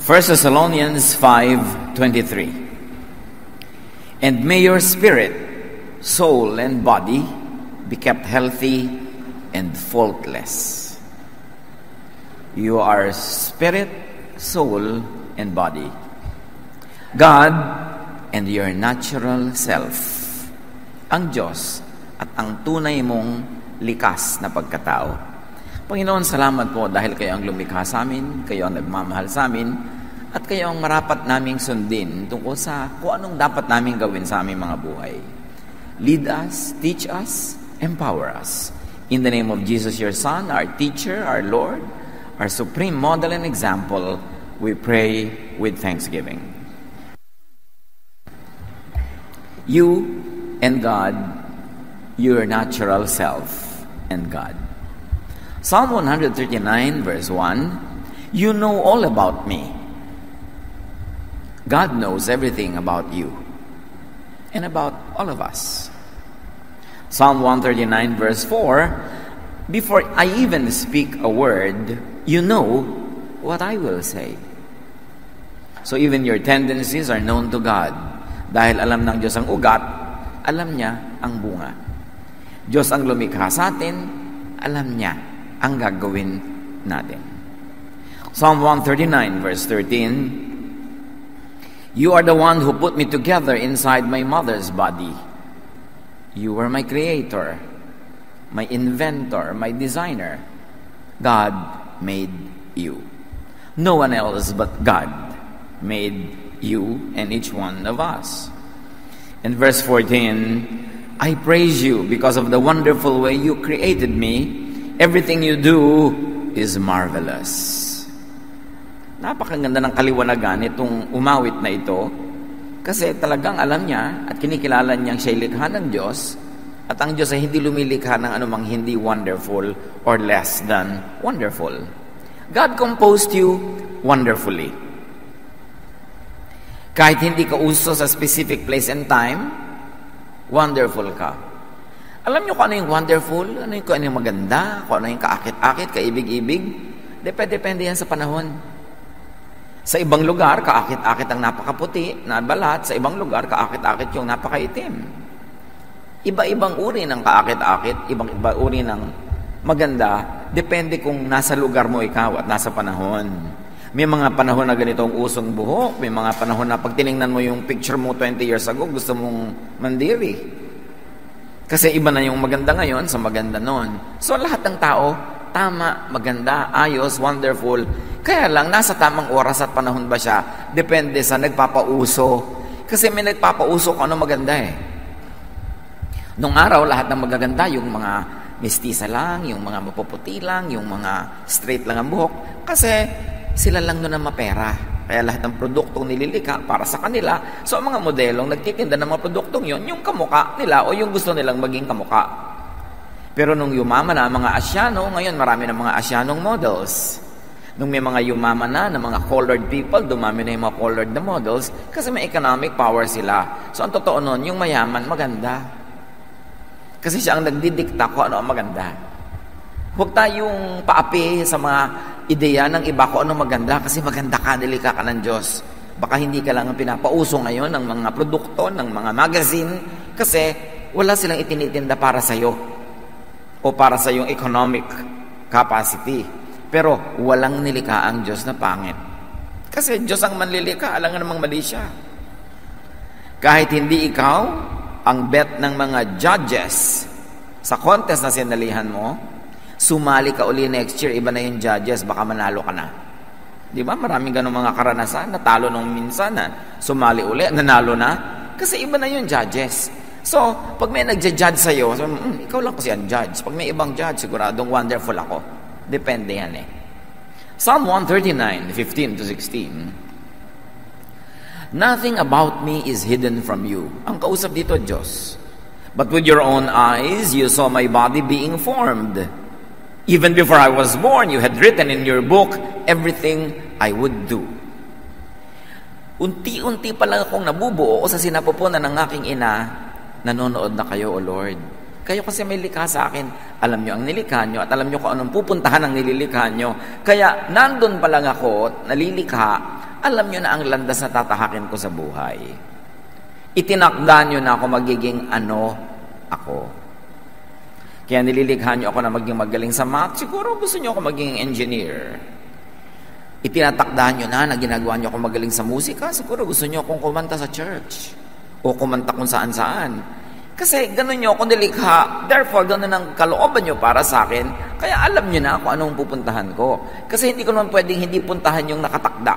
1 Thessalonians 5:23. And may your spirit, soul, and body be kept healthy and faultless. You are spirit, soul, and body. God and your natural self. Ang Diyos at ang tunay mong likas na pagkatao. Panginoon, salamat po dahil kayo ang lumikha sa amin, kayo ang nagmamahal sa amin, at kayo ang marapat naming sundin tungkol sa kung anong dapat naming gawin sa aming mga buhay. Lead us, teach us, empower us. In the name of Jesus, your Son, our teacher, our Lord, our supreme model and example, we pray with thanksgiving. You and God, your natural self and God. Psalm 139 verse 1, you know all about me. God knows everything about you and about all of us. Psalm 139 verse 4, before I even speak a word, you know what I will say. So even your tendencies are known to God. Dahil alam ng Diyos ang ugat, alam niya ang bunga. Diyos ang lumikha sa atin, alam niya ang gagawin natin. Psalm 139 verse 13, you are the one who put me together inside my mother's body. You were my creator, my inventor, my designer. God made you. No one else but God made you and each one of us. In verse 14, I praise you because of the wonderful way you created me. Everything you do is marvelous. Napakaganda ng kaliwanagan itong umawit na ito kasi talagang alam niya at kinikilala niyang siya'y likha ng Diyos at ang Diyos ay hindi lumilikha ng anumang hindi wonderful or less than wonderful. God composed you wonderfully. Kahit hindi ka uso sa specific place and time, wonderful ka. Alam niyo kung ano yung wonderful, ano yung maganda, kung ano yung kaakit-akit, kaibig-ibig. Depende yan sa panahon. Sa ibang lugar, kaakit-akit ang napakaputi, na balat. Sa ibang lugar, kaakit-akit yung napakaitim. Iba-ibang uri ng kaakit-akit, ibang-iba uri ng maganda, depende kung nasa lugar mo ikaw at nasa panahon. May mga panahon na ganito ang usong buhok, may mga panahon na pag tinignan mo yung picture mo 20 years ago, gusto mong mandiri. Kasi iba na yung maganda ngayon sa maganda noon. So lahat ng tao, tama, maganda, ayos, wonderful. Kaya lang, nasa tamang oras at panahon ba siya? Depende sa nagpapauso. Kasi may nagpapauso kung ano maganda eh. Nung araw, lahat ng magaganda, yung mga mestiza lang, yung mga mapuputi lang, yung mga straight lang ang buhok. Kasi sila lang nun ang mapera. Kaya lahat ng produktong nililikha para sa kanila. So ang mga modelong nagtitinda ng mga produktong yon, yung kamuka nila o yung gusto nilang maging kamuka. Pero nung yumaman na ang mga Asyano, ngayon marami ng mga Asyanong models. Nung may mga yumaman na ng mga colored people, dumami na yung mga colored na models kasi may economic power sila. So ang totoo nun, yung mayaman maganda. Kasi siya ang nagdidikta kung ano ang maganda. Huwag tayong paapi sa mga ideya ng iba kung ano maganda kasi maganda ka, nilika ka ng Diyos. Baka hindi ka lang ang pinapauso ngayon ng mga produkto, ng mga magazine kasi wala silang itinitinda para sa'yo o para sa iyong economic capacity. Pero walang nilika ang Diyos na pangit. Kasi Diyos ang manlilika, alam nga namang mali siya. Kahit hindi ikaw ang bet ng mga judges sa contest na sinalihan mo, sumali ka uli next year, iba na yung judges, baka manalo ka na. Di ba? Maraming ganun mga karanasan, natalo nung minsan, sumali uli, nanalo na, kasi iba na yung judges. So, pag may nagja-judge sa'yo, so, ikaw lang kasi ang judge. Pag may ibang judge, siguradong wonderful ako. Depende yan eh. Psalm 139, 15-16. Nothing about me is hidden from you. Ang kausap dito, Diyos. But with your own eyes, you saw my body being formed. Even before I was born, you had written in your book everything I would do. Unti-unti pa lang akong nabubuo sa sinapupunan ng aking ina, nanonood na kayo, O Lord. Kayo kasi may likha sa akin. Alam nyo ang nilikha nyo at alam nyo kung anong pupuntahan ang nililikha nyo. Kaya nandun pa lang ako, nalilikha, alam nyo na ang landas na tatahakin ko sa buhay. Itinakda nyo na ako magiging ano ako. Kaya nililikha nyo ako na maging magaling sa math, siguro gusto nyo ako maging engineer. Itinatakda nyo na ginagawa nyo ako magaling sa musika, siguro gusto nyo akong kumanta sa church o kumanta kung saan-saan. Kasi ganun nyo ako nilikha, therefore ganun ang kalooban nyo para sa akin, kaya alam nyo na kung anong pupuntahan ko. Kasi hindi ko naman pwedeng hindi puntahan yung nakatakda.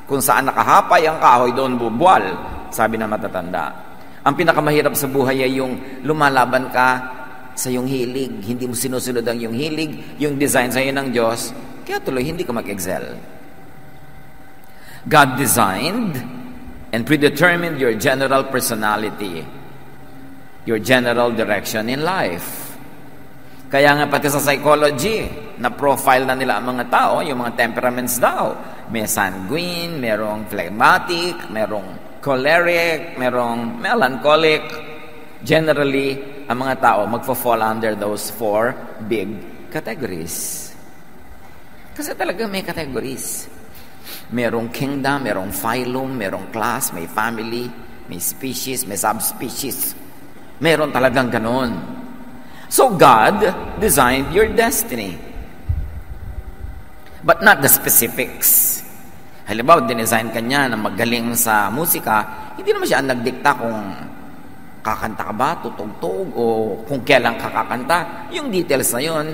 Kung saan nakahapay ang kahoy, doon bubual, sabi na matatanda. Ang pinakamahirap sa buhay ay yung lumalaban ka sa yung hilig, hindi mo sinusunod ang yung hilig, yung design sa iyo ng Diyos, kaya tuloy hindi ka mag-excel. God designed and predetermined your general personality, your general direction in life. Kaya nga pati sa psychology, na profile na nila ang mga tao, yung mga temperaments daw. May sanguine, merong phlegmatic, merong choleric, merong melancholic. Generally, ang mga tao magfo-fall under those 4 big categories. Kasi talaga may categories. Merong kingdom, merong phylum, merong class, may family, may species, may subspecies. Meron talagang ganon. So God designed your destiny. But not the specifics. Halimbawa, dinesign ka niya na magaling sa musika, hindi naman siya ang nagdikta kung kakanta ka ba, tutugtog, o kung kailan ka kakanta. Yung details na yun,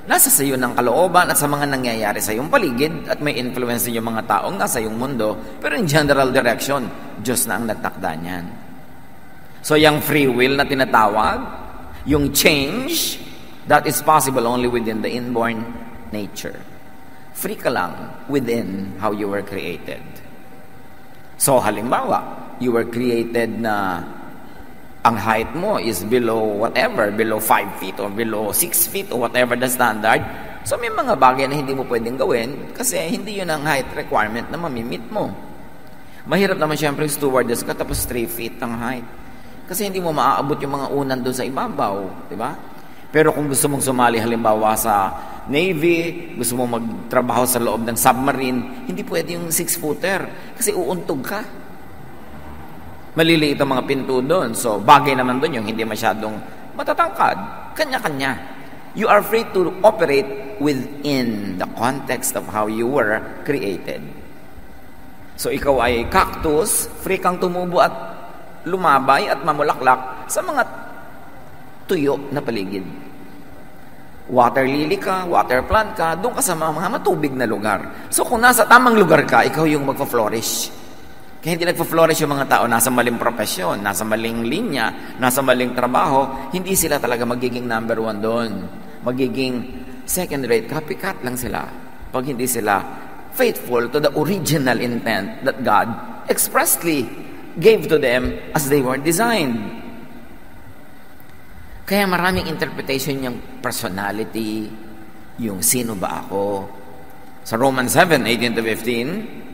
nasa sa iyo ng kalooban at sa mga nangyayari sa iyong paligid at may influence yung mga taong nasa iyong mundo, pero in general direction, Diyos na ang nagtakda niyan. So yung free will na tinatawag, yung change, that is possible only within the inborn nature. Free ka lang within how you were created. So halimbawa, you were created na ang height mo is below whatever, below 5 feet or below 6 feet or whatever the standard. So may mga bagay na hindi mo pwedeng gawin kasi hindi yun ang height requirement na mamimit mo. Mahirap naman siyempre stewardess ka tapos 3 feet ang height. Kasi hindi mo maaabot yung mga unan doon sa ibabaw, di ba? Pero kung gusto mong sumali halimbawa sa Navy, gusto mong magtrabaho sa loob ng submarine, hindi pwede yung 6-footer kasi uuntog ka. Maliliit ang mga pinto doon. So, bagay naman doon yung hindi masyadong matatangkad. Kanya-kanya. You are free to operate within the context of how you were created. So, ikaw ay cactus, free kang tumubo at lumabay at mamulaklak sa mga tuyo na paligid. Water lily ka, water plant ka, doon ka sa mga matubig na lugar. So, kung nasa tamang lugar ka, ikaw yung magpa-flourish. Kaya hindi nagpa-flourish yung mga tao nasa maling profesyon, nasa maling linya, nasa maling trabaho, hindi sila talaga magiging number 1 doon. Magiging second-rate, copycat lang sila. Pag hindi sila faithful to the original intent that God expressly gave to them as they were designed. Kaya maraming interpretation yung personality, yung sino ba ako. Sa Romans 7:18-15,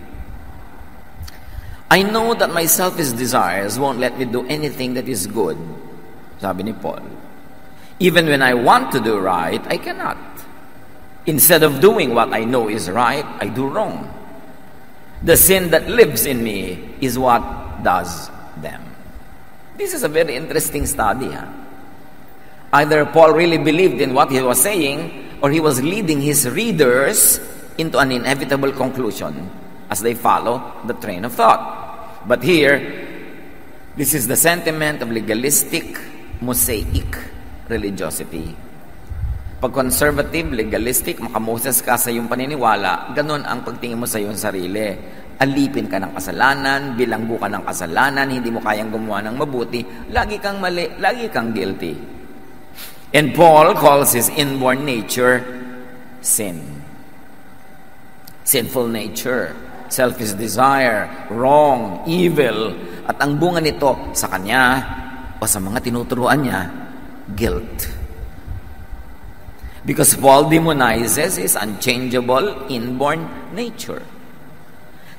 I know that my selfish desires won't let me do anything that is good. Sabi ni Paul. Even when I want to do right, I cannot. Instead of doing what I know is right, I do wrong. The sin that lives in me is what does them. This is a very interesting study. Either Paul really believed in what he was saying, or he was leading his readers into an inevitable conclusion as they follow the train of thought. But here, this is the sentiment of legalistic, Mosaic religiosity. Pag conservative, legalistic, makamoses ka sa iyong paniniwala, ganun ang pagtingin mo sa iyong sarili. Alipin ka ng kasalanan, bilanggo ka ng kasalanan, hindi mo kayang gumawa ng mabuti, lagi kang mali, lagi kang guilty. And Paul calls his inborn nature sin. Sinful nature, selfish desire, wrong, evil, at ang bunga nito sa kanya o sa mga tinuturuan niya, guilt. Because Paul demonizes his unchangeable inborn nature.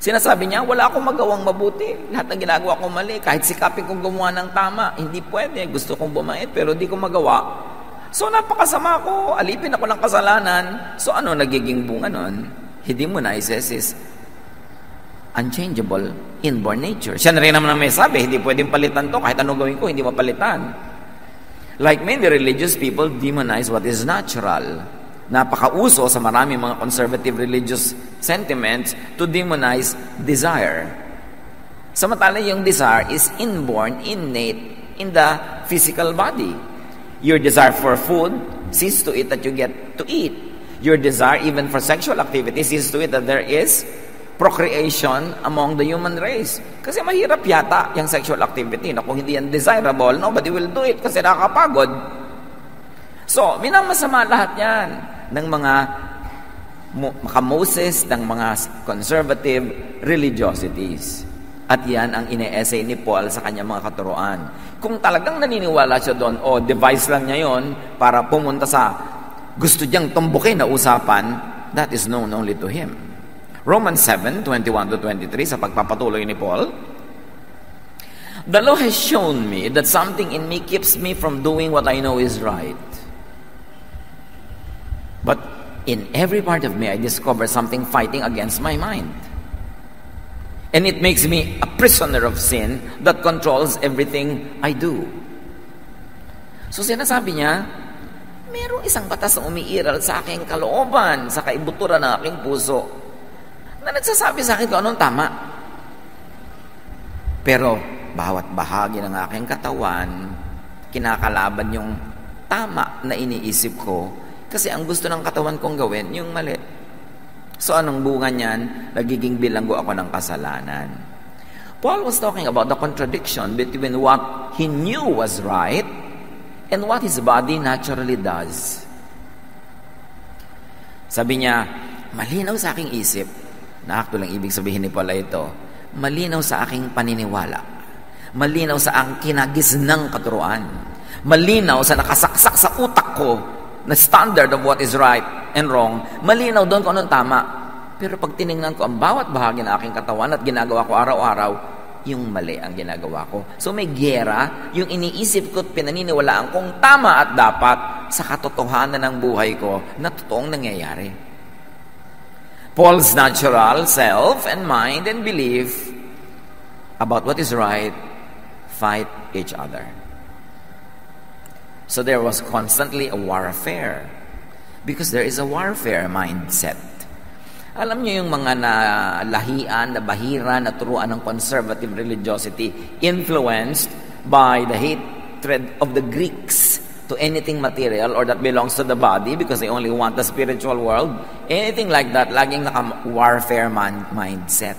Sinasabi niya, wala akong magawang mabuti. Lahat ng ginagawa ko mali. Kahit sikapin kong gumawa ng tama, hindi pwede. Gusto kong bumait, pero di ko magawa. So, napakasama ko. Alipin ako ng kasalanan. So, ano nagiging bunga nun? He demonizes his unchangeable inborn nature. Siya na rin naman ang may sabi, hindi pwedeng palitan to, kahit anong gawin ko, hindi mapalitan. Like many religious people demonize what is natural. Napakauso sa maraming mga conservative religious sentiments to demonize desire. Samantala yung desire is inborn, innate in the physical body. Your desire for food sees to it that you get to eat. Your desire even for sexual activity sees to it that there is procreation among the human race. Kasi mahirap yata yung sexual activity na kung hindi yan desirable, nobody will do it kasi nakakapagod. So, minamasama lahat yan ng mga Moses, ng mga conservative religiosities. At yan ang ine-essay ni Paul sa kanyang mga katuruan. Kung talagang naniniwala siya doon, o device lang niya yon para pumunta sa gusto niyang tumbukin na usapan, that is known only to him. Romans 7:21-23, sa pagpapatuloy ni Paul, the law has shown me that something in me keeps me from doing what I know is right. But in every part of me, I discover something fighting against my mind. And it makes me a prisoner of sin that controls everything I do. So sinasabi niya, merong isang batas na umiiral sa aking kalooban, sa kaibuturan ng aking puso, na nagsasabi sa akin kung anong tama. Pero bawat bahagi ng aking katawan, kinakalaban yung tama na iniisip ko, kasi ang gusto ng katawan kong gawin, yung mali. So anong bunga niyan? Nagiging bilanggo ako ng kasalanan. Paul was talking about the contradiction between what he knew was right and what his body naturally does. Sabi niya, malinaw sa aking isip, na actually lang ibig sabihin ni Paul ito, malinaw sa aking paniniwala, malinaw sa aking kinagisnang katuruan, malinaw sa nakasaksak sa utak ko na standard of what is right and wrong, malinaw doon kung anong tama. Pero pag tinignan ko ang bawat bahagi ng aking katawan at ginagawa ko araw-araw, yung mali ang ginagawa ko. So may giyera, yung iniisip ko at pinaniniwalaan kong tama at dapat sa katotohanan ng buhay ko na totoong nangyayari. Paul's natural self and mind and belief about what is right fight each other. So there was constantly a warfare because there is a warfare mindset. Alam niyo yung mga nalahian, nabahira, naturuan ng conservative religiosity influenced by the hatred of the Greeks to anything material or that belongs to the body because they only want the spiritual world. Anything like that, laging naka-warfare mindset.